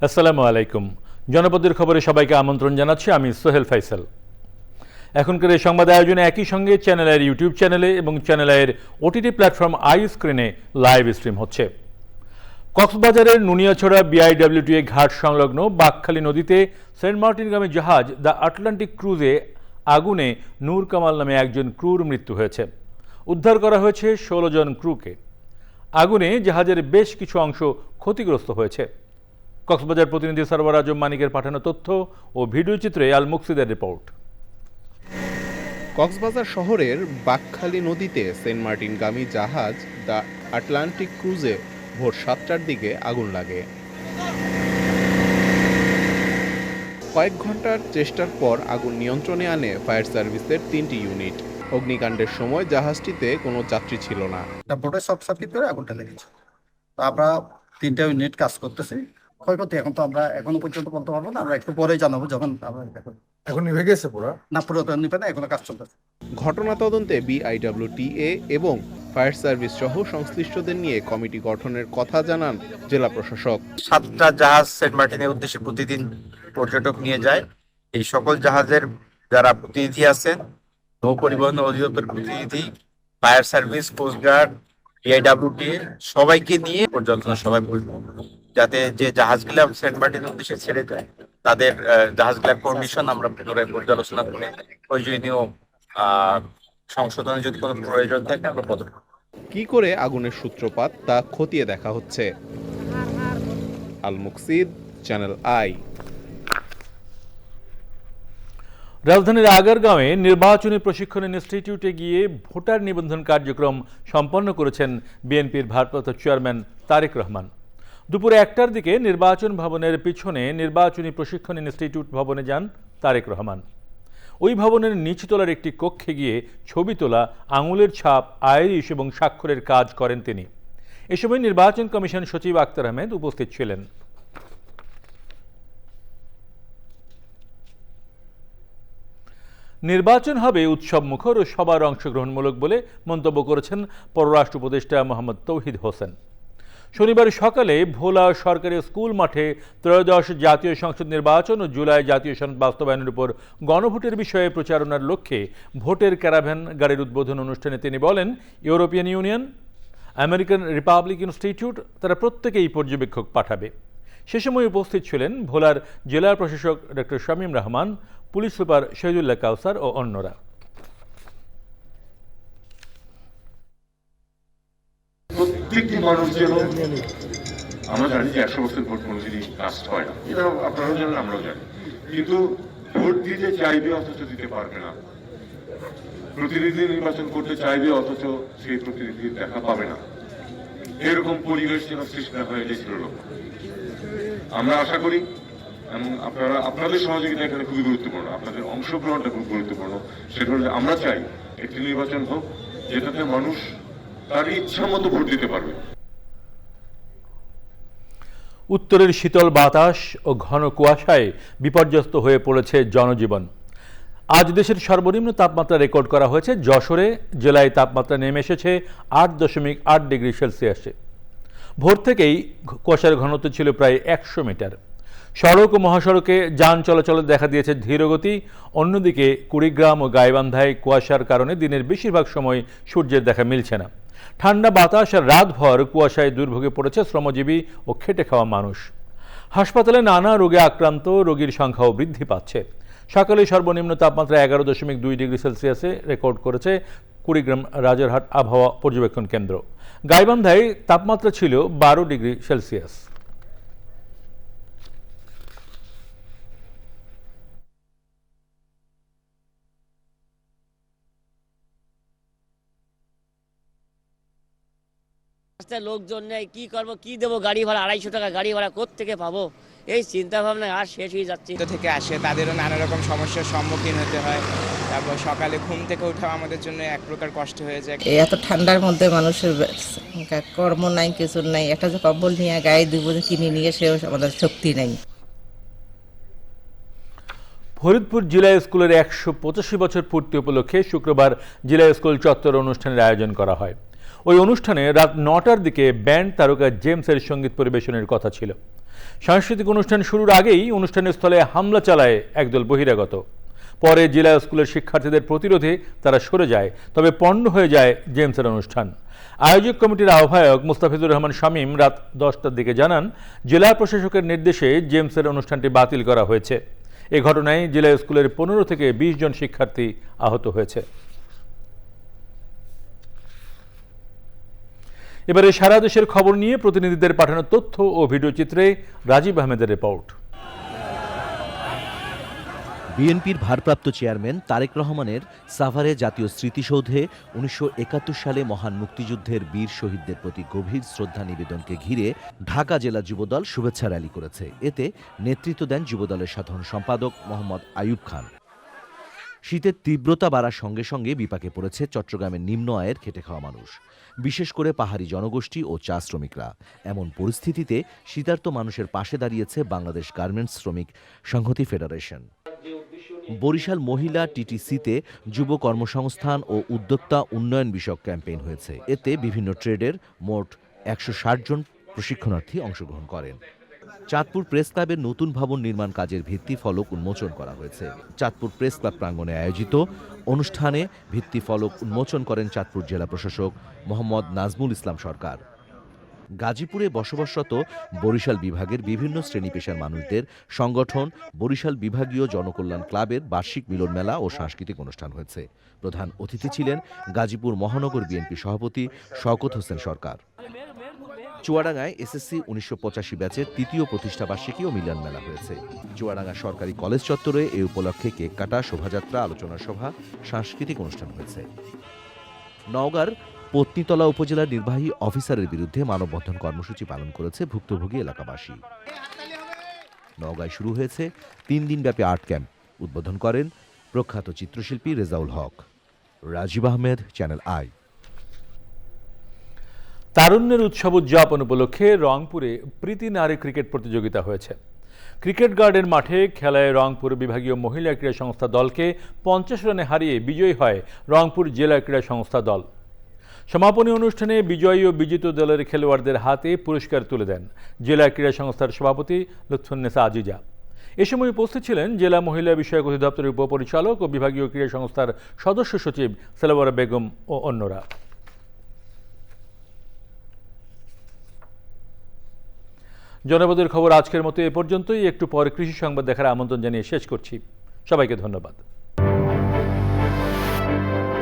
আসসালামু আলাইকুম। জনপদের খবরে সবাইকে আমন্ত্রণ জানাচ্ছি। আমি সোহেল ফাইসাল। এখনকার এই সংবাদ আয়োজনে একই সঙ্গে চ্যানেলের ইউটিউব চ্যানেলে এবং চ্যানেলের ওটিটি প্ল্যাটফর্ম আই স্ক্রিনে লাইভ স্ট্রিম হচ্ছে। কক্সবাজারের নুনিয়াছড়া বিআইডব্লিউটিএ ঘাট সংলগ্ন বাকখালী নদীতে সেন্ট মার্টিনগামী জাহাজ দ্য আটলান্টিক ক্রুজে আগুনে নূর কামাল নামে একজন ক্রুর মৃত্যু হয়েছে। উদ্ধার করা হয়েছে ১৬ জন ক্রুকে। আগুনে জাহাজের বেশ কিছু অংশ ক্ষতিগ্রস্ত হয়েছে। কক্সবাজার প্রতিনিধি সরওয়ার আজম মানিকের পাঠানো তথ্য ও ভিডিও চিত্রে আল মুকসিদের রিপোর্ট। কক্সবাজার শহরের বাকখালী নদীতে সেন্ট মার্টিনগামী জাহাজ দ্য আটলান্টিক ক্রুজে ভোর ৭টার দিকে আগুন লাগে। কয়েক ঘন্টার চেষ্টার পর আগুন নিয়ন্ত্রণে আনে ফায়ার সার্ভিসের ৩টি ইউনিট। অগ্নিকাণ্ডের সময় জাহাজটিতে কোনো যাত্রী ছিল না। বোর্ডে শর্ট সার্কিট করে আগুনটা লেগেছে। তো আমরা ৩টা ইউনিট কাজ করতেছি। ক্ষয়ক্ষতি এখন তো আমরা এখনো পর্যন্ত বলতে পারবো না, আমরা একটু পরেই জানাবো যখন আমরা এখন নিভে গেছে পুরো না, পুরো তো নিবে না, এখনো কাজ চলতেছে। ঘটনা তদন্তে বিআইডব্লিউটিএ এবং ফায়ার সার্ভিস সহ সংশ্লিষ্টদের নিয়ে কমিটি গঠনের কথা জানান জেলা প্রশাসক। 7টা জাহাজ সেন্ট মার্টিনের উদ্দেশ্যে প্রতিদিন পর্যটক নিয়ে যায়। এই সকল জাহাজের যারা প্রতিনিধি আছেন, নৌ পরিবহন অধিদপ্তর প্রতিনিধি, ফায়ার সার্ভিস, কোস্টগার্ড, বিআইডব্লিউটিএ সবাইকে নিয়ে পর্যালোচনা সভায় বসবো, যাতে যে জাহাজগুলো সেন্ট মার্টিনের উদ্দেশ্যে ছেড়ে যায় তাদের জাহাজগুলোর কন্ডিশন আমরা পুনরায় পর্যালোচনা করে প্রয়োজনীয় সংশোধনের যদি কোনো প্রয়োজন থাকে আমরা পদক্ষেপ। কি করে আগুনের সূত্রপাত তা খতিয়ে দেখা হচ্ছে। আল মুকসিদ, চ্যানেল আই। রাজধানীর আগারগাঁওয়ে নির্বাচনী প্রশিক্ষণ ইনস্টিটিউটে গিয়ে ভোটার নিবন্ধন কার্যক্রম সম্পন্ন করেছেন বিএনপির ভারপ্রাপ্ত চেয়ারম্যান তারেক রহমান। দুপুরে ১টার দিকে নির্বাচন ভবনের পিছনে নির্বাচনী প্রশিক্ষণ ইনস্টিটিউট ভবনে যান তারেক রহমান। ওই ভবনের নিচতলার একটি কক্ষে গিয়ে ছবি তোলা, আঙুলের ছাপ, আইরিশ এবং স্বাক্ষরের কাজ করেন তিনি। এ সময় নির্বাচন কমিশন সচিব আক্তার আহমেদ উপস্থিত ছিলেন। নির্বাচন হবে উৎসব মুখর ও সবার অংশগ্রহণমূলক বলে মন্তব্য করেছেন পররাষ্ট্র উপদেষ্টা মোহাম্মদ তৌহিদ হোসেন। শনিবার সকালে ভোলা সরকারি স্কুল মাঠে ত্রয়োদশ জাতীয় সংসদ নির্বাচন ও জুলাই জাতীয় সনদ বাস্তবায়নের উপর গণভোটের বিষয়ে প্রচারণার লক্ষ্যে ভোটের ক্যারাভ্যান গাড়ির উদ্বোধন অনুষ্ঠানে তিনি বলেন, European union, American Republic institute তারা প্রত্যেকেই পর্যবেক্ষক পাঠাবে। সে সময় উপস্থিত ছিলেন ভোলার জেলা প্রশাসক doctor Shamim Rahman, police super Shahidullah Kawsar ও অন্যরা। প্রত্যেকটি মানুষ যেন, আমরা জানি যে 100 বছর ভোট কোনোদিনই কাস্ট হয় না, এটা আপনারাও জানেন, আমরাও জানি, কিন্তু ভোট দিতে চাইবে অথচ দিতে পারবে না, প্রতিনিধি নির্বাচন করতে চাইবে অথচ সেই প্রতিনিধির দেখা পাবে না, এরকম পরিবেশ যেন সৃষ্টি হয়ে গেছিল। আমরা আশা করি এবং আপনাদের সহযোগিতা এখানে খুবই গুরুত্বপূর্ণ, আপনাদের অংশগ্রহণটা খুব গুরুত্বপূর্ণ। সেটা হলে আমরা চাই একটি নির্বাচন হোক যেটাতে মানুষ তার ইচ্ছা মতো ভোট দিতে পারবে। উত্তরের শীতল বাতাস ও ঘন কুয়াশায় বিপর্যস্ত হয়ে পড়েছে জনজীবন। আজ দেশের সর্বনিম্ন তাপমাত্রা রেকর্ড করা হয়েছে যশোরে। জেলায় তাপমাত্রা নেমে এসেছে ৮.৮ ডিগ্রি সেলসিয়াসে। ভোর থেকেই কুয়াশার ঘনত্ব ছিল প্রায় ১০০ মিটার। সড়ক ও মহাসড়কে যান চলাচলে দেখা দিয়েছে ধীরগতি। অন্যদিকে কুড়িগ্রাম ও গাইবান্ধায় কুয়াশার কারণে দিনের বেশিরভাগ সময় সূর্যের দেখা মিলছে না। ঠান্ডা বাতাস আর রাতভর কুয়াশায় দুর্ভোগে পড়েছে শ্রমজীবী ও খেটে খাওয়া মানুষ। হাসপাতালে নানা রোগে আক্রান্ত রোগীর সংখ্যাও বৃদ্ধি পাচ্ছে। সকালে সর্বনিম্ন তাপমাত্রা ১১.২ ডিগ্রি সেলসিয়াসে রেকর্ড করেছে কুড়িগ্রাম রাজারহাট আবহাওয়া পর্যবেক্ষণ কেন্দ্র। গাইবান্ধায় তাপমাত্রা ছিল ১২ ডিগ্রি সেলসিয়াস। লোকজন নেই, কি করবো, কি দেবো, গাড়ি ভাড়া ২৫০ টাকা গাড়ি ভাড়া কোত্থেকে পাবো, এই চিন্তা ভাবনা আর শেষ হয়ে যাচ্ছে। থেকে আসে তাদেরও নানা রকম সমস্যার সম্মুখীন হতে হয়। তারপর সকালে ঘুম থেকে ওঠা আমাদের জন্য এক প্রকার কষ্ট হয়ে যায়। এত ঠান্ডার মধ্যে মানুষের কর্ম নাই, কিছু নাই, একটা যে কম্বল নিয়ে গায়ে দিব কিনে নিয়ে সেও আমাদের শক্তি নাই। ফরিদপুর জেলা স্কুলের ১৮৫ বছর পূর্তি উপলক্ষে শুক্রবার জেলা স্কুল চত্বর অনুষ্ঠানের আয়োজন করা হয়। ওই অনুষ্ঠানে রাত ৯টার দিকে ব্যান্ড তারকা জেমসের সঙ্গীত পরিবেশনের কথা ছিল। সাংস্কৃতিক অনুষ্ঠান শুরুর আগেই অনুষ্ঠানের স্থলে হামলা চালায় একদল বহিরাগত। পরে জেলা স্কুলের শিক্ষার্থীদের প্রতিরোধে তারা সরে যায়, তবে পণ্ড হয়ে যায় জেমসের অনুষ্ঠান। আয়োজক কমিটির আহ্বায়ক মুস্তাফিজুর রহমান শামীম রাত 10টার দিকে জানান, জেলা প্রশাসকের নির্দেশে জেমসের অনুষ্ঠানটি বাতিল করা হয়েছে। এ ঘটনায় জেলা স্কুলের 15 থেকে 20 জন শিক্ষার্থী আহত হয়েছে। এবারে সারা দেশের খবর নিয়ে প্রতিনিধিদের পাঠানো তথ্য ও ভিডিও চিত্রে রাজীব আহমেদের রিপোর্ট। বিএনপির ভারপ্রাপ্ত চেয়ারম্যান তারেক রহমানের সাভারে জাতীয় স্মৃতিসৌধে 1971 সালে মহান মুক্তিযুদ্ধের বীর শহীদদের প্রতি গভীর শ্রদ্ধা নিবেদনকে ঘিরে ঢাকা জেলা যুবদল শুভেচ্ছা র্যালি করেছে। এতে নেতৃত্ব দেন যুবদলের সাধারণ সম্পাদক মোহাম্মদ আইয়ুব খান। শীতের তীব্রতা বাড়ার সঙ্গে সঙ্গে বিপাকে পড়েছে চট্টগ্রামের নিম্ন আয়ের খেটে খাওয়া মানুষ, বিশেষ করে পাহাড়ি জনগোষ্ঠী ও চা শ্রমিকরা। এমন পরিস্থিতিতে শীতার্ত মানুষের পাশে দাঁড়িয়েছে বাংলাদেশ গার্মেন্টস শ্রমিক সংহতি ফেডারেশন। বরিশাল মহিলা টিটিসিতে যুব কর্মসংস্থান ও উদ্যোক্তা উন্নয়ন বিষয়ক ক্যাম্পেইন হয়েছে। এতে বিভিন্ন ট্রেডের মোট 160 জন প্রশিক্ষণার্থী অংশগ্রহণ করেন। চাঁদপুর প্রেস ক্লাবের নতুন ভবন নির্মাণ কাজের ভিত্তি ফলক উন্মোচন করা হয়েছে। চাঁদপুর প্রেস ক্লাব প্রাঙ্গণে আয়োজিত অনুষ্ঠানে ভিত্তি ফলক উন্মোচন করেন চাঁদপুর জেলা প্রশাসক মোহাম্মদ নাজমুল ইসলাম সরকার। গাজীপুরে বসবাসরত বরিশাল বিভাগের বিভিন্ন শ্রেণী পেশার মানুষদের সংগঠন বরিশাল বিভাগীয় জনকল্যাণ ক্লাবের বার্ষিক মিলন মেলা ও সাংস্কৃতিক অনুষ্ঠান হয়েছে। প্রধান অতিথি ছিলেন গাজীপুর মহানগর বিএনপি সভাপতি শওকত হোসেন সরকার। চুয়াডাঙ্গায় এসএসসি 1985 ব্যাচের তৃতীয় প্রতিষ্ঠাবার্ষিকী ও মিলন মেলা হয়েছে। চুয়াডাঙ্গা সরকারি কলেজ চত্বরে এ উপলক্ষে কেক কাটা, শোভাযাত্রা, আলোচনা সভা, সাংস্কৃতিক অনুষ্ঠান হয়েছে। নওগাঁর পত্নীতলা উপজেলার নির্বাহী অফিসারের বিরুদ্ধে মানববন্ধন কর্মসূচি পালন করেছে ভুক্তভোগী এলাকাবাসী। নওগাঁয় শুরু হয়েছে 3 দিনব্যাপী আর্ট ক্যাম্প। উদ্বোধন করেন প্রখ্যাত চিত্রশিল্পী রেজাউল হক। Rajib Ahmed, channel I. তারুণ্যের উৎসব উদযাপন উপলক্ষে রংপুরে প্রীতি নারী ক্রিকেট প্রতিযোগিতা হয়েছে। ক্রিকেট গার্ডেন মাঠে খেলায় রংপুর বিভাগীয় মহিলা ক্রীড়া সংস্থা দলকে 50 রানে হারিয়ে বিজয়ী হয় রংপুর জেলা ক্রীড়া সংস্থা দল। সমাপনী অনুষ্ঠানে বিজয়ী ও বিজিত দলের খেলোয়াড়দের হাতে পুরস্কার তুলে দেন জেলা ক্রীড়া সংস্থার সভাপতি লুৎফুন্নেসা আজিজা। এ সময় উপস্থিত ছিলেন জেলা মহিলা বিষয়ক অধিদপ্তরের উপপরিচালক ও বিভাগীয় ক্রীড়া সংস্থার সদস্য সচিব সেলাওয়ারা বেগম ও অন্যরা। জনপদের খবর আজকের মতো এ পর্যন্তই। একটু পরে কৃষি সংবাদ দেখার আমন্ত্রণ জানিয়ে শেষ করছি। সবাইকে ধন্যবাদ।